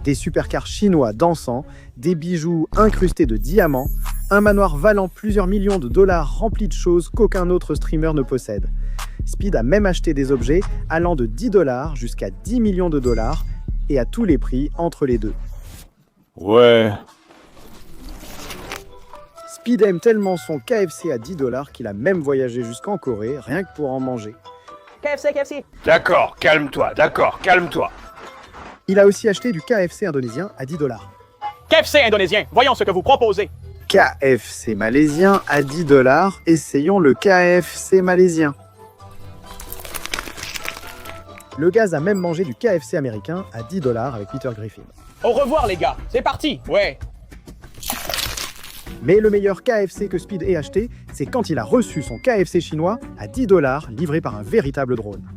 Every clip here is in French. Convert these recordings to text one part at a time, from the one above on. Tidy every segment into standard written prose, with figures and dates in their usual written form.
Des supercars chinois dansants, des bijoux incrustés de diamants, un manoir valant plusieurs millions de dollars rempli de choses qu'aucun autre streamer ne possède. Speed a même acheté des objets allant de 10 $ jusqu'à 10 millions de dollars et à tous les prix entre les deux. Ouais. Speed aime tellement son KFC à 10 $ qu'il a même voyagé jusqu'en Corée rien que pour en manger. KFC, KFC. D'accord, calme-toi, d'accord, calme-toi. Il a aussi acheté du KFC indonésien à 10 $. KFC indonésien, voyons ce que vous proposez. KFC malaisien à 10 $, essayons le KFC malaisien. Le gaz a même mangé du KFC américain à 10 $ avec Peter Griffin. Au revoir les gars, c'est parti, ouais. Mais le meilleur KFC que Speed ait acheté, c'est quand il a reçu son KFC chinois à 10 $ livré par un véritable drone.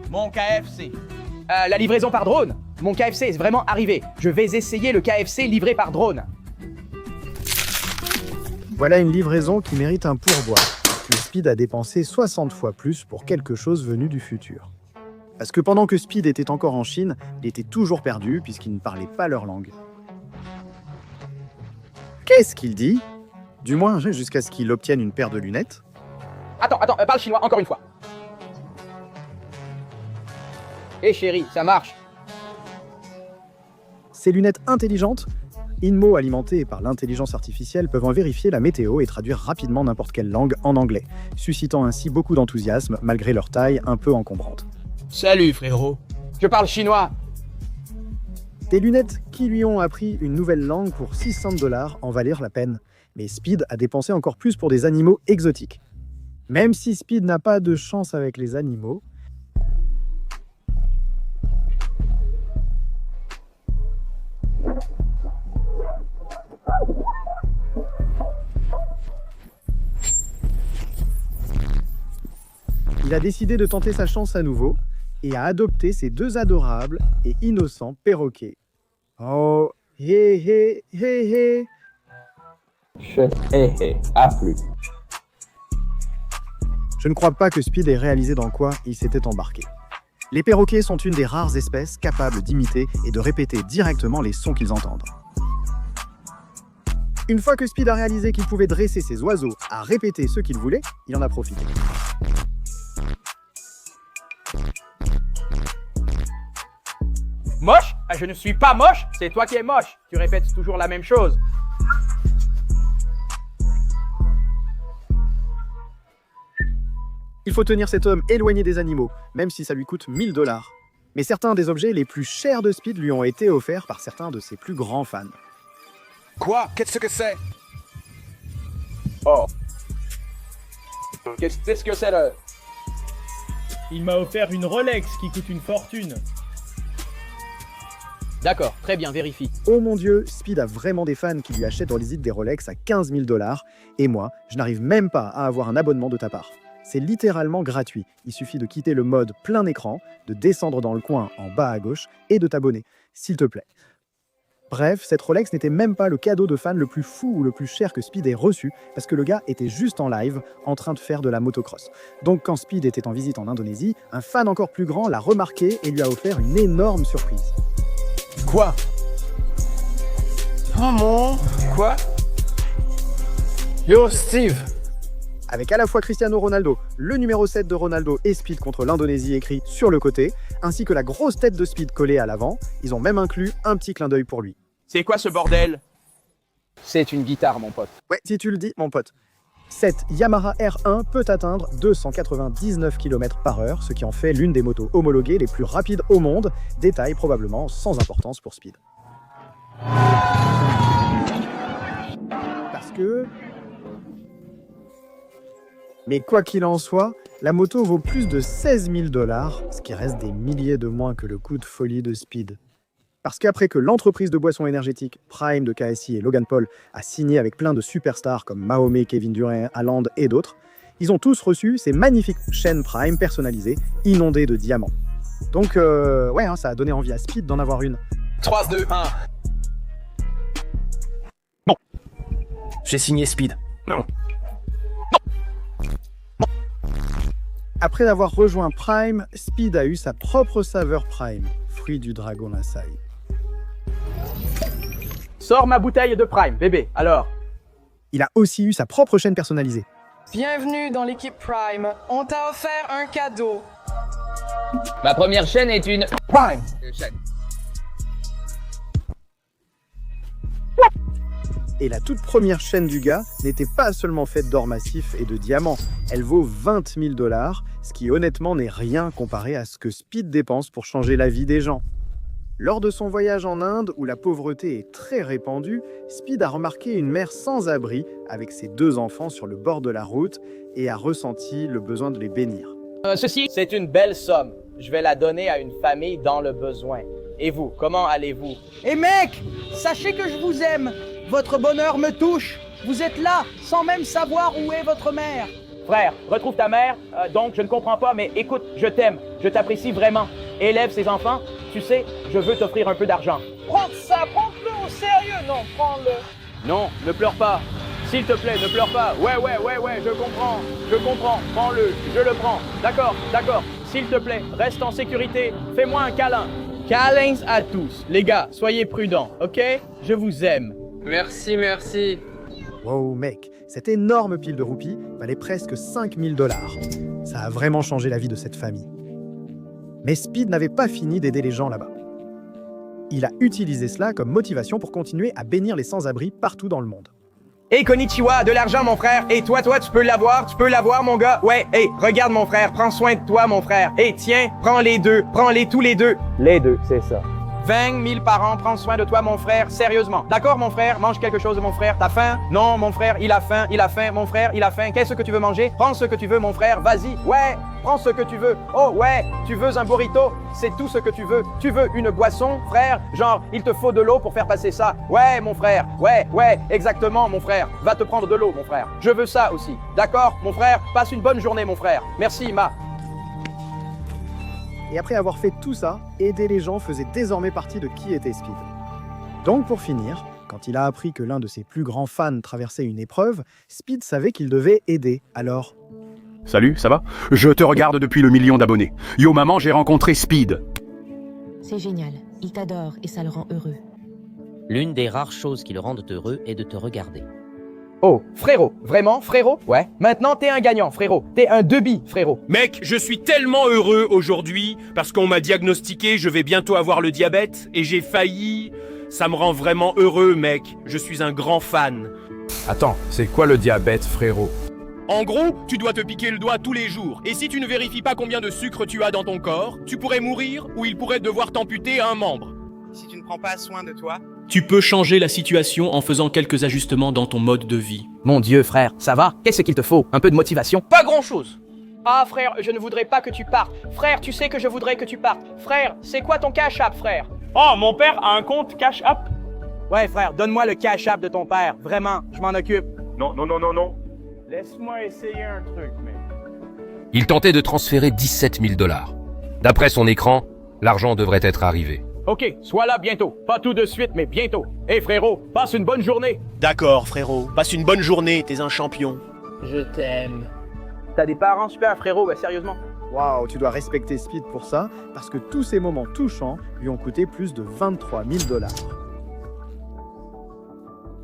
Mon KFC. La livraison par drone. Mon KFC est vraiment arrivé. Je vais essayer le KFC livré par drone. Voilà une livraison qui mérite un pourboire. Le Speed a dépensé 60 fois plus pour quelque chose venu du futur. Parce que pendant que Speed était encore en Chine, il était toujours perdu puisqu'il ne parlait pas leur langue. Qu'est-ce qu'il dit? Du moins, jusqu'à ce qu'il obtienne une paire de lunettes. Attends, parle chinois encore une fois. Hé chérie, ça marche. Ces lunettes intelligentes, InMo alimentées par l'intelligence artificielle, peuvent en vérifier la météo et traduire rapidement n'importe quelle langue en anglais, suscitant ainsi beaucoup d'enthousiasme malgré leur taille un peu encombrante. Salut frérot. Je parle chinois. Des lunettes qui lui ont appris une nouvelle langue pour 600 $ en valirent la peine. Mais Speed a dépensé encore plus pour des animaux exotiques. Même si Speed n'a pas de chance avec les animaux, il a décidé de tenter sa chance à nouveau et a adopté ces deux adorables et innocents perroquets. Oh, hé hé hé hé. À plus. Je ne crois pas que Speed ait réalisé dans quoi il s'était embarqué. Les perroquets sont une des rares espèces capables d'imiter et de répéter directement les sons qu'ils entendent. Une fois que Speed a réalisé qu'il pouvait dresser ses oiseaux à répéter ce qu'il voulait, il en a profité. Moche? Je ne suis pas moche, c'est toi qui es moche. Tu répètes toujours la même chose. Il faut tenir cet homme éloigné des animaux, même si ça lui coûte 1000 $. Mais certains des objets les plus chers de Speed lui ont été offerts par certains de ses plus grands fans. Quoi? Qu'est-ce que c'est? Oh. Qu'est-ce que c'est là? Il m'a offert une Rolex qui coûte une fortune. D'accord, très bien, vérifie. Oh mon Dieu, Speed a vraiment des fans qui lui achètent dans les visites des Rolex à 15 000 $, et moi, je n'arrive même pas à avoir un abonnement de ta part. C'est littéralement gratuit. Il suffit de quitter le mode plein écran, de descendre dans le coin en bas à gauche et de t'abonner, s'il te plaît. Bref, cette Rolex n'était même pas le cadeau de fan le plus fou ou le plus cher que Speed ait reçu, parce que le gars était juste en live, en train de faire de la motocross. Donc quand Speed était en visite en Indonésie, un fan encore plus grand l'a remarqué et lui a offert une énorme surprise. Quoi? Oh mon... Quoi? Yo Steve! Avec à la fois Cristiano Ronaldo, le numéro 7 de Ronaldo et Speed contre l'Indonésie écrit sur le côté, ainsi que la grosse tête de Speed collée à l'avant, ils ont même inclus un petit clin d'œil pour lui. C'est quoi ce bordel? C'est une guitare, mon pote. Ouais, si tu le dis, mon pote. Cette Yamaha R1 peut atteindre 299 km/h, ce qui en fait l'une des motos homologuées les plus rapides au monde, détail probablement sans importance pour Speed. Parce que... Mais quoi qu'il en soit, la moto vaut plus de 16 000 $, ce qui reste des milliers de moins que le coup de folie de Speed. Parce qu'après que l'entreprise de boissons énergétiques Prime de KSI et Logan Paul a signé avec plein de superstars comme Mahomet, Kevin Durant, Haaland et d'autres, ils ont tous reçu ces magnifiques chaînes Prime personnalisées, inondées de diamants. Donc, ouais, ça a donné envie à Speed d'en avoir une. 3, 2, 1. Bon. J'ai signé Speed. Non. Après avoir rejoint Prime, Speed a eu sa propre saveur Prime, fruit du dragon Lasai. Sors ma bouteille de Prime, bébé, alors. Il a aussi eu sa propre chaîne personnalisée. Bienvenue dans l'équipe Prime. On t'a offert un cadeau. Ma première chaîne est une Prime chaîne. Et la toute première chaîne du gars n'était pas seulement faite d'or massif et de diamants. Elle vaut 20 000 $, ce qui honnêtement n'est rien comparé à ce que Speed dépense pour changer la vie des gens. Lors de son voyage en Inde, où la pauvreté est très répandue, Speed a remarqué une mère sans abri avec ses 2 enfants sur le bord de la route et a ressenti le besoin de les bénir. Ceci, c'est une belle somme. Je vais la donner à une famille dans le besoin. Et vous, comment allez-vous? Et mec, sachez que je vous aime. Votre bonheur me touche. Vous êtes là, sans même savoir où est votre mère. Frère, retrouve ta mère. Donc, je ne comprends pas, mais écoute, je t'aime. Je t'apprécie vraiment. Élève ses enfants. Tu sais, je veux t'offrir un peu d'argent. Prends ça, prends-le au sérieux. Non, prends-le. Non, ne pleure pas. S'il te plaît, ne pleure pas. Ouais, je comprends. Je comprends. Prends-le, je le prends. D'accord. S'il te plaît, reste en sécurité. Fais-moi un câlin. Câlins à tous. Les gars, soyez prudents, ok? Je vous aime. Merci, merci. Wow mec, cette énorme pile de roupies valait presque 5 000 $. Ça a vraiment changé la vie de cette famille. Mais Speed n'avait pas fini d'aider les gens là-bas. Il a utilisé cela comme motivation pour continuer à bénir les sans-abri partout dans le monde. Hey konnichiwa, de l'argent mon frère. Hey toi, tu peux l'avoir mon gars. Ouais, hey, regarde mon frère, prends soin de toi mon frère. Hey tiens, prends-les tous les deux. Les deux, c'est ça. 20 000 par an, prends soin de toi mon frère, sérieusement. D'accord mon frère, mange quelque chose mon frère, t'as faim? Non mon frère, il a faim, mon frère, il a faim. Qu'est-ce que tu veux manger? Prends ce que tu veux mon frère, vas-y. Ouais, prends ce que tu veux. Oh ouais, tu veux un burrito? C'est tout ce que tu veux. Tu veux une boisson, frère? Genre, il te faut de l'eau pour faire passer ça. Ouais mon frère, ouais, exactement mon frère. Va te prendre de l'eau mon frère. Je veux ça aussi. D'accord mon frère? Passe une bonne journée mon frère. Merci ma. Et après avoir fait tout ça, aider les gens faisait désormais partie de qui était Speed. Donc pour finir, quand il a appris que l'un de ses plus grands fans traversait une épreuve, Speed savait qu'il devait aider, alors... Salut, ça va? Je te regarde depuis le 1 million d'abonnés. Yo maman, j'ai rencontré Speed. C'est génial, il t'adore et ça le rend heureux. L'une des rares choses qui le rendent heureux est de te regarder. Oh, frérot, vraiment, frérot? Ouais. Maintenant, t'es un gagnant, frérot. T'es un demi, frérot. Mec, je suis tellement heureux aujourd'hui parce qu'on m'a diagnostiqué, je vais bientôt avoir le diabète et j'ai failli. Ça me rend vraiment heureux, mec. Je suis un grand fan. Attends, c'est quoi le diabète, frérot? En gros, tu dois te piquer le doigt tous les jours. Et si tu ne vérifies pas combien de sucre tu as dans ton corps, tu pourrais mourir ou il pourrait devoir t'amputer un membre. Si tu ne prends pas soin de toi, tu peux changer la situation en faisant quelques ajustements dans ton mode de vie. Mon Dieu, frère, ça va? Qu'est-ce qu'il te faut? Un peu de motivation? Pas grand-chose. Ah, frère, je ne voudrais pas que tu partes. Frère, tu sais que je voudrais que tu partes. Frère, c'est quoi ton cash app, frère? Oh, mon père a un compte cash app. Ouais, frère, donne-moi le cash app de ton père. Vraiment, je m'en occupe. Non. Laisse-moi essayer un truc, mec. Il tentait de transférer 17 000 $. D'après son écran, l'argent devrait être arrivé. Ok, sois là bientôt. Pas tout de suite, mais bientôt. Hé frérot, passe une bonne journée. D'accord, frérot. Passe une bonne journée, t'es un champion. Je t'aime. T'as des parents super, frérot, bah sérieusement. Waouh, tu dois respecter Speed pour ça, parce que tous ces moments touchants lui ont coûté plus de 23 000 $.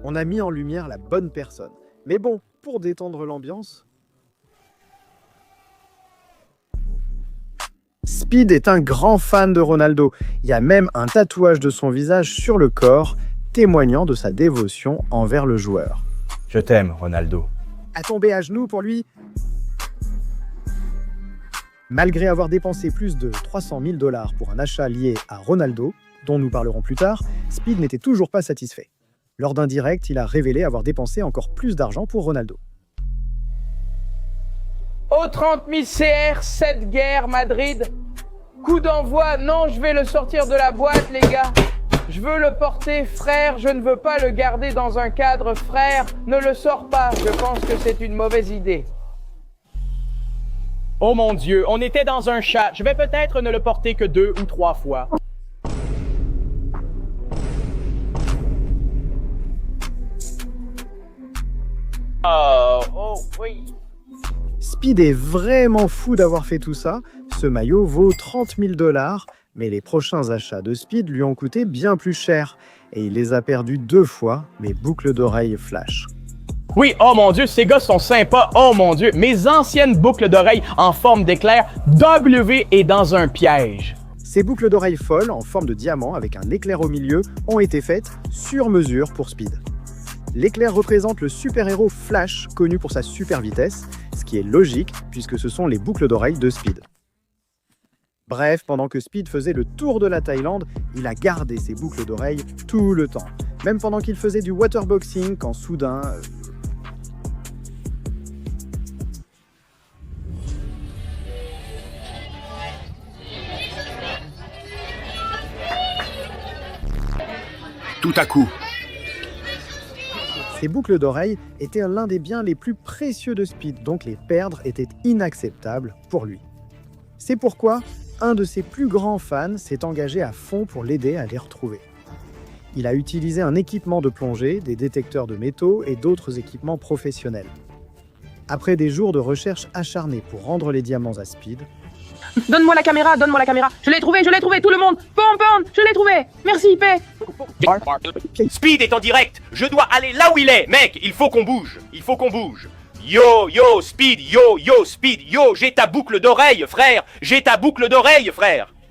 On a mis en lumière la bonne personne. Mais bon, pour détendre l'ambiance... Speed est un grand fan de Ronaldo. Il y a même un tatouage de son visage sur le corps, témoignant de sa dévotion envers le joueur. Je t'aime, Ronaldo. À tomber à genoux pour lui. Malgré avoir dépensé plus de 300 000 $ pour un achat lié à Ronaldo, dont nous parlerons plus tard, Speed n'était toujours pas satisfait. Lors d'un direct, il a révélé avoir dépensé encore plus d'argent pour Ronaldo. Au 30 000 CR, 7 guerres, Madrid. Coup d'envoi, non, je vais le sortir de la boîte, les gars. Je veux le porter, frère, je ne veux pas le garder dans un cadre, frère. Ne le sors pas, je pense que c'est une mauvaise idée. Oh mon Dieu, on était dans un chat. Je vais peut-être ne le porter que 2 ou 3 fois. Oh, oui. Speed est vraiment fou d'avoir fait tout ça. Ce maillot vaut 30 000 $, mais les prochains achats de Speed lui ont coûté bien plus cher. et il les a perdus 2 fois, mes boucles d'oreilles flash. Oui, oh mon Dieu, ces gars sont sympas, oh mon Dieu. Mes anciennes boucles d'oreilles en forme d'éclair, W est dans un piège. Ces boucles d'oreilles folles, en forme de diamant avec un éclair au milieu, ont été faites sur mesure pour Speed. L'éclair représente le super-héros Flash, connu pour sa super vitesse, ce qui est logique puisque ce sont les boucles d'oreilles de Speed. Bref, pendant que Speed faisait le tour de la Thaïlande, il a gardé ses boucles d'oreilles tout le temps. Même pendant qu'il faisait du waterboxing, quand soudain... Tout à coup. Ces boucles d'oreilles étaient l'un des biens les plus précieux de Speed, donc les perdre était inacceptable pour lui. C'est pourquoi un de ses plus grands fans s'est engagé à fond pour l'aider à les retrouver. Il a utilisé un équipement de plongée, des détecteurs de métaux et d'autres équipements professionnels. Après des jours de recherche acharnée pour rendre les diamants à Speed, Donne-moi la caméra, donne-moi la caméra. Je l'ai trouvé, tout le monde. Pound, je l'ai trouvé. Merci, paix. Speed est en direct. Je dois aller là où il est. Mec, il faut qu'on bouge. Yo, Speed, yo, Speed, yo, j'ai ta boucle d'oreille, frère.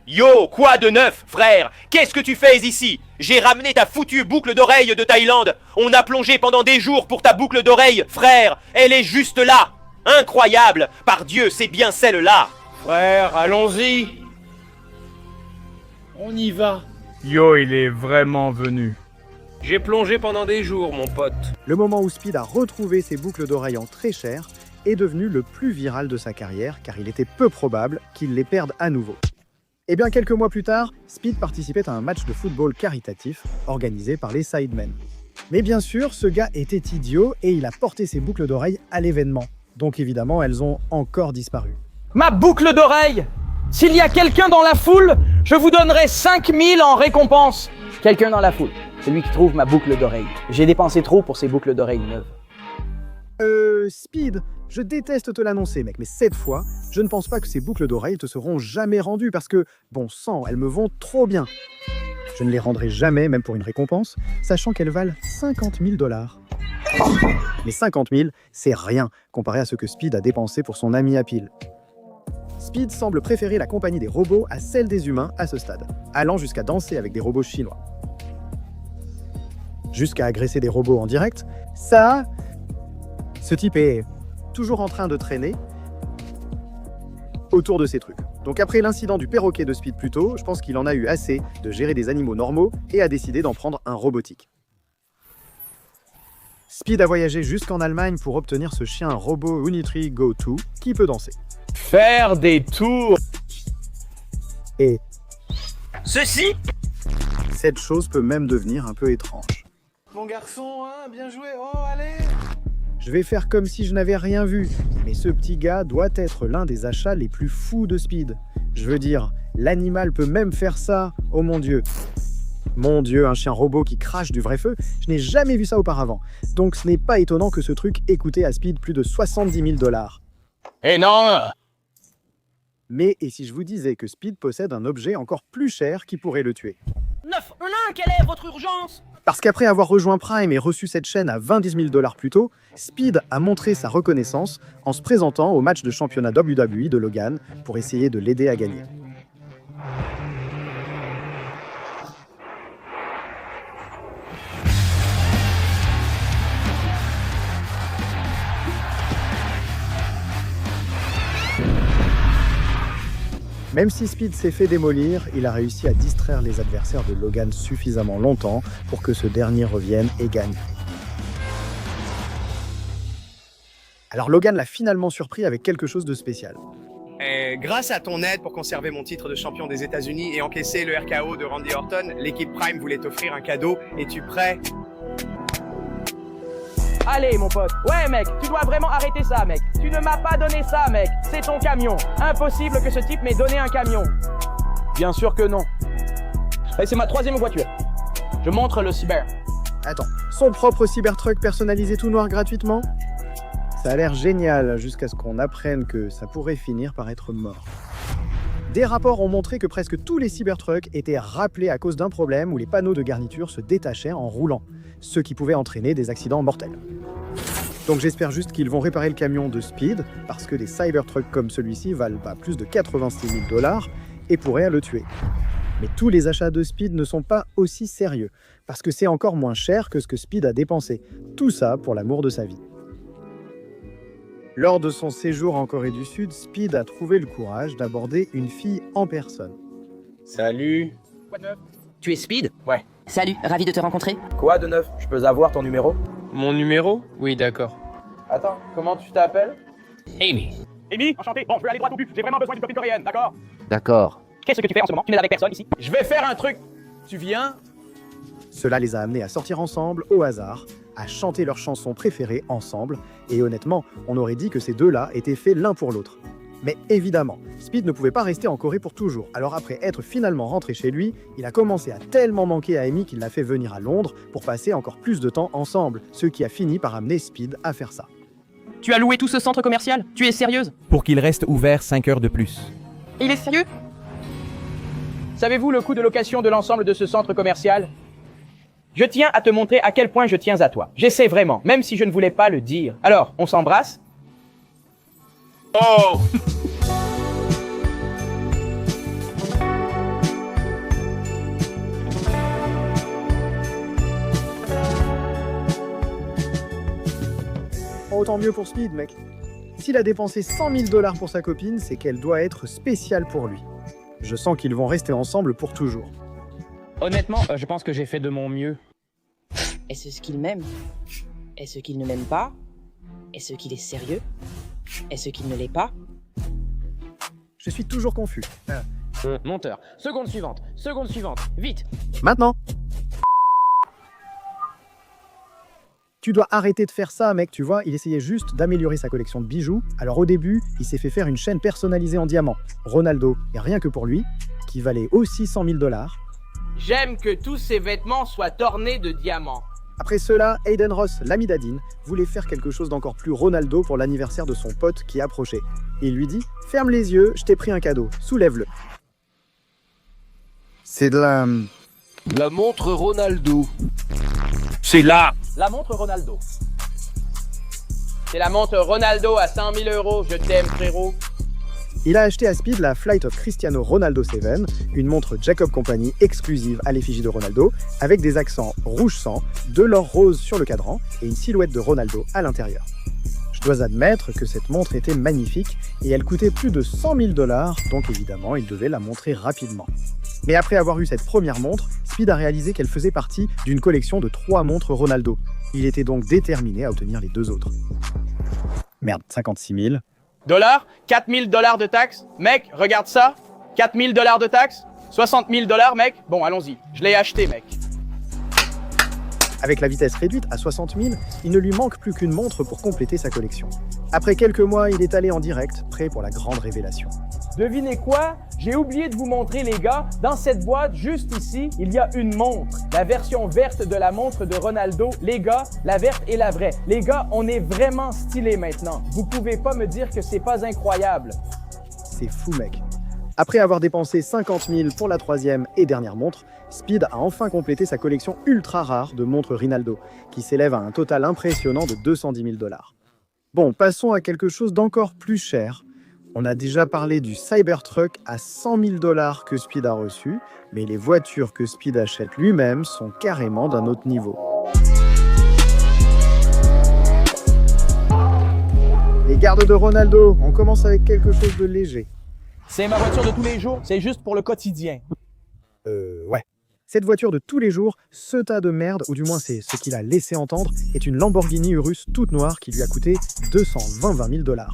Yo, quoi de neuf, frère? Qu'est-ce que tu fais ici? J'ai ramené ta foutue boucle d'oreille de Thaïlande. On a plongé pendant des jours pour ta boucle d'oreille, frère. Elle est juste là. Incroyable. Par Dieu, c'est bien celle-là. Frère, allons-y. On y va. Yo, il est vraiment venu. J'ai plongé pendant des jours, mon pote. le moment où Speed a retrouvé ses boucles d'oreilles en très cher est devenu le plus viral de sa carrière, car il était peu probable qu'il les perde à nouveau. Et bien quelques mois plus tard, Speed participait à un match de football caritatif organisé par les Sidemen. Mais bien sûr, ce gars était idiot et il a porté ses boucles d'oreilles à l'événement. Donc évidemment, elles ont encore disparu. Ma boucle d'oreille! S'il y a quelqu'un dans la foule, je vous donnerai 5000 en récompense. Quelqu'un dans la foule, celui qui trouve ma boucle d'oreille. J'ai dépensé trop pour ces boucles d'oreilles neuves. Speed, je déteste te l'annoncer, mec, mais cette fois, je ne pense pas que ces boucles d'oreilles te seront jamais rendues parce que, bon sang, elles me vont trop bien. Je ne les rendrai jamais, même pour une récompense, sachant qu'elles valent 50 000 $. Mais 50 000, c'est rien comparé à ce que Speed a dépensé pour son ami Apil. Speed semble préférer la compagnie des robots à celle des humains à ce stade, allant jusqu'à danser avec des robots chinois. Jusqu'à agresser des robots en direct, ça... Ce type est toujours en train de traîner autour de ces trucs. Donc après l'incident du perroquet de Speed plus tôt, je pense qu'il en a eu assez de gérer des animaux normaux et a décidé d'en prendre un robotique. Speed a voyagé jusqu'en Allemagne pour obtenir ce chien robot Unitree Go 2 qui peut danser. Faire des tours. Et Ceci cette chose peut même devenir un peu étrange. Mon garçon, hein, bien joué, oh allez. Je vais faire comme si je n'avais rien vu, mais ce petit gars doit être l'un des achats les plus fous de Speed. Je veux dire, l'animal peut même faire ça, oh mon Dieu. Mon Dieu, un chien robot qui crache du vrai feu, je n'ai jamais vu ça auparavant. Donc ce n'est pas étonnant que ce truc ait coûté à Speed plus de 70 000 $. Eh non! Mais et si je vous disais que Speed possède un objet encore plus cher qui pourrait le tuer? 911, quelle est votre urgence? Parce qu'après avoir rejoint Prime et reçu cette chaîne à 20 000 $ plus tôt, Speed a montré sa reconnaissance en se présentant au match de championnat WWE de Logan pour essayer de l'aider à gagner. Même si Speed s'est fait démolir, il a réussi à distraire les adversaires de Logan suffisamment longtemps pour que ce dernier revienne et gagne. Alors Logan l'a finalement surpris avec quelque chose de spécial. Grâce à ton aide pour conserver mon titre de champion des États-Unis et encaisser le RKO de Randy Orton, l'équipe Prime voulait t'offrir un cadeau. Es-tu prêt? Allez, mon pote. Ouais, mec, tu dois vraiment arrêter ça, mec. Tu ne m'as pas donné ça, mec. C'est ton camion. Impossible que ce type m'ait donné un camion. Bien sûr que non. Et c'est ma 3e voiture. Je montre le cyber. Attends, son propre Cybertruck personnalisé tout noir gratuitement? Ça a l'air génial jusqu'à ce qu'on apprenne que ça pourrait finir par être mort. Des rapports ont montré que presque tous les Cybertrucks étaient rappelés à cause d'un problème où les panneaux de garniture se détachaient en roulant, ce qui pouvait entraîner des accidents mortels. Donc j'espère juste qu'ils vont réparer le camion de Speed, parce que des Cybertrucks comme celui-ci valent pas plus de 86 000 $ et pourraient le tuer. Mais tous les achats de Speed ne sont pas aussi sérieux, parce que c'est encore moins cher que ce que Speed a dépensé. Tout ça pour l'amour de sa vie. Lors de son séjour en Corée du Sud, Speed a trouvé le courage d'aborder une fille en personne. Salut. Quoi de neuf? Tu es Speed? Ouais. Salut, ravi de te rencontrer. Quoi de neuf? Je peux avoir ton numéro? Mon numéro? Oui, d'accord. Attends, comment tu t'appelles? Amy. Amy, enchanté. Bon, je vais aller droit au but. J'ai vraiment besoin d'une copine coréenne, d'accord? D'accord. Qu'est-ce que tu fais en ce moment? Tu n'es avec personne ici? Je vais faire un truc. Tu viens? Cela les a amenés à sortir ensemble au hasard, à chanter leurs chansons préférées ensemble, et honnêtement, on aurait dit que ces deux-là étaient faits l'un pour l'autre. Mais évidemment, Speed ne pouvait pas rester en Corée pour toujours, alors après être finalement rentré chez lui, il a commencé à tellement manquer à Amy qu'il l'a fait venir à Londres pour passer encore plus de temps ensemble, ce qui a fini par amener Speed à faire ça. Tu as loué tout ce centre commercial? Tu es sérieuse? Pour qu'il reste ouvert 5 heures de plus. Il est sérieux? Savez-vous le coût de location de l'ensemble de ce centre commercial? Je tiens à te montrer à quel point je tiens à toi. J'essaie vraiment, même si je ne voulais pas le dire. Alors, on s'embrasse? Oh! Autant mieux pour Speed, mec. S'il a dépensé 100 000 $ pour sa copine, c'est qu'elle doit être spéciale pour lui. Je sens qu'ils vont rester ensemble pour toujours. Honnêtement, je pense que j'ai fait de mon mieux. Est-ce qu'il m'aime? Est-ce qu'il ne m'aime pas? Est-ce qu'il est sérieux? Est-ce qu'il ne l'est pas? Je suis toujours confus. Monteur. Seconde suivante. Vite. Maintenant! Tu dois arrêter de faire ça, mec, tu vois, il essayait juste d'améliorer sa collection de bijoux. Alors au début, il s'est fait faire une chaîne personnalisée en diamant. Ronaldo, et rien que pour lui, qui valait aussi 100 000 $. J'aime que tous ces vêtements soient ornés de diamants. Après cela, Aiden Ross, l'ami d'Adine, voulait faire quelque chose d'encore plus Ronaldo pour l'anniversaire de son pote qui approchait. Il lui dit « Ferme les yeux, je t'ai pris un cadeau, soulève-le. » C'est de La montre Ronaldo. C'est là. La montre Ronaldo. C'est la montre Ronaldo à 100 000 €. Je t'aime, frérot. Il a acheté à Speed la Flight of Cristiano Ronaldo 7, une montre Jacob Company exclusive à l'effigie de Ronaldo, avec des accents rouge sang, de l'or rose sur le cadran et une silhouette de Ronaldo à l'intérieur. Je dois admettre que cette montre était magnifique et elle coûtait plus de 100 000 $, donc évidemment il devait la montrer rapidement. Mais après avoir eu cette première montre, Speed a réalisé qu'elle faisait partie d'une collection de 3 montres Ronaldo. Il était donc déterminé à obtenir les 2 autres. Merde, 56 000. Dollars? 4 000 $ de taxes? Mec, regarde ça. 4 000 $ de taxes? 60 000 $, mec? Bon, allons-y. Je l'ai acheté, mec. Avec la vitesse réduite à 60 000, il ne lui manque plus qu'une montre pour compléter sa collection. Après quelques mois, il est allé en direct, prêt pour la grande révélation. Devinez quoi? J'ai oublié de vous montrer, les gars. Dans cette boîte, juste ici, il y a une montre. La version verte de la montre de Ronaldo. Les gars, la verte est la vraie. Les gars, on est vraiment stylés maintenant. Vous pouvez pas me dire que c'est pas incroyable. C'est fou, mec. Après avoir dépensé 50 000 pour la 3e et dernière montre, Speed a enfin complété sa collection ultra rare de montres Ronaldo, qui s'élève à un total impressionnant de 210 000 $. Bon, passons à quelque chose d'encore plus cher. On a déjà parlé du Cybertruck à 100 000 $ que Speed a reçu, mais les voitures que Speed achète lui-même sont carrément d'un autre niveau. Les gardes de Ronaldo, on commence avec quelque chose de léger. C'est ma voiture de tous les jours, c'est juste pour le quotidien. Ouais. Cette voiture de tous les jours, ce tas de merde, ou du moins c'est ce qu'il a laissé entendre, est une Lamborghini Urus toute noire qui lui a coûté 220 000 $.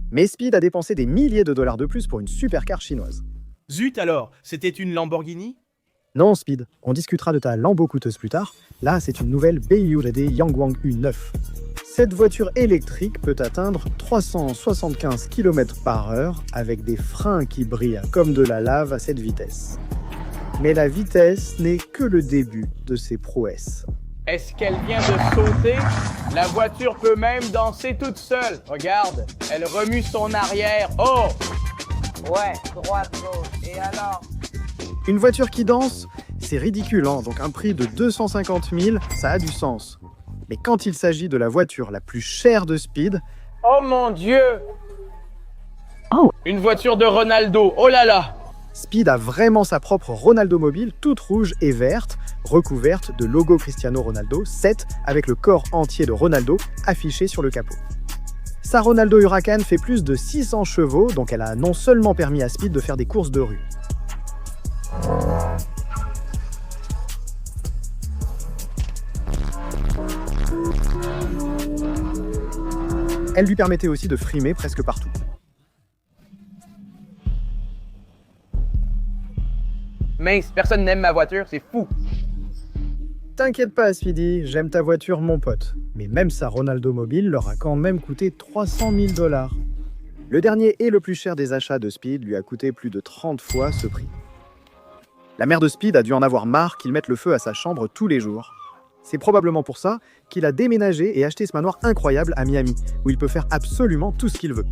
Mais Speed a dépensé des milliers de dollars de plus pour une supercar chinoise. Zut alors, c'était une Lamborghini? Non Speed, on discutera de ta Lambo coûteuse plus tard. Là, c'est une nouvelle BYD Yangwang U9. Cette voiture électrique peut atteindre 375 km/h avec des freins qui brillent comme de la lave à cette vitesse. Mais la vitesse n'est que le début de ses prouesses. Est-ce qu'elle vient de sauter? La voiture peut même danser toute seule. Regarde, elle remue son arrière. Oh! Ouais, droite, gauche. Et alors? Une voiture qui danse, c'est ridicule, hein, donc un prix de 250 000, ça a du sens. Mais quand il s'agit de la voiture la plus chère de Speed, Oh mon Dieu! Oh! Une voiture de Ronaldo, oh là là! Speed a vraiment sa propre Ronaldo mobile, toute rouge et verte, recouverte de logo Cristiano Ronaldo 7 avec le corps entier de Ronaldo affiché sur le capot. Sa Ronaldo Huracan fait plus de 600 chevaux, donc elle a non seulement permis à Speed de faire des courses de rue. Elle lui permettait aussi de frimer presque partout. Mince, personne n'aime ma voiture, c'est fou! T'inquiète pas, Speedy, j'aime ta voiture, mon pote. Mais même sa Ronaldo mobile leur a quand même coûté 300 000 $. Le dernier et le plus cher des achats de Speed lui a coûté plus de 30 fois ce prix. La mère de Speed a dû en avoir marre qu'il mette le feu à sa chambre tous les jours. C'est probablement pour ça qu'il a déménagé et acheté ce manoir incroyable à Miami, où il peut faire absolument tout ce qu'il veut.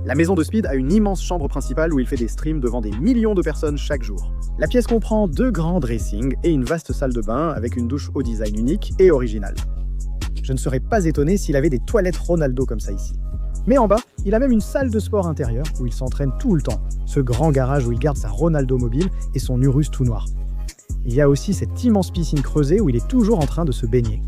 La maison de Speed a une immense chambre principale où il fait des streams devant des millions de personnes chaque jour. La pièce comprend 2 grands dressings et une vaste salle de bain avec une douche au design unique et original. Je ne serais pas étonné s'il avait des toilettes Ronaldo comme ça ici. Mais en bas, il a même une salle de sport intérieure où il s'entraîne tout le temps, ce grand garage où il garde sa Ronaldo mobile et son Urus tout noir. Il y a aussi cette immense piscine creusée où il est toujours en train de se baigner.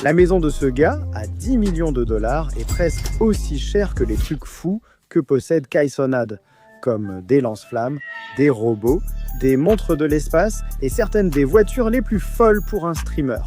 La maison de ce gars, à 10 millions de $, est presque aussi chère que les trucs fous que possède Kaisonade, comme des lance-flammes, des robots, des montres de l'espace et certaines des voitures les plus folles pour un streamer.